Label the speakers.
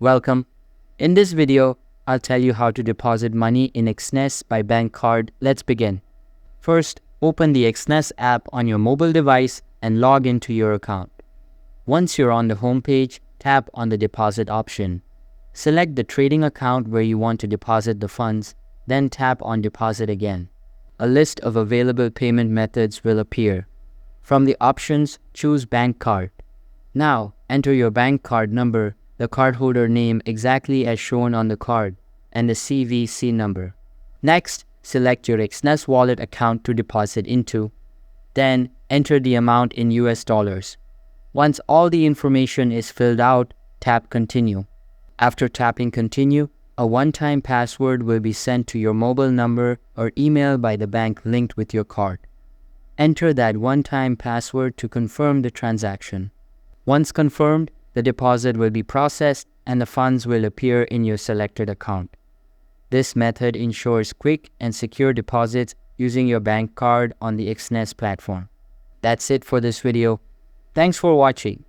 Speaker 1: Welcome. In this video, I'll tell you how to deposit money in Exness by bank card. Let's begin. First, open the Exness app on your mobile device and log into your account. Once you're on the home page, tap on the deposit option. Select the trading account where you want to deposit the funds, then tap on deposit again. A list of available payment methods will appear. From the options, choose bank card. Now, enter your bank card number, the cardholder name exactly as shown on the card, and the CVC number. Next, select your Exness wallet account to deposit into. Then, enter the amount in US dollars. Once all the information is filled out, tap Continue. After tapping Continue, a one-time password will be sent to your mobile number or email by the bank linked with your card. Enter that one-time password to confirm the transaction. Once confirmed, the deposit will be processed and the funds will appear in your selected account. This method ensures quick and secure deposits using your bank card on the Exness platform. That's it for this video. Thanks for watching.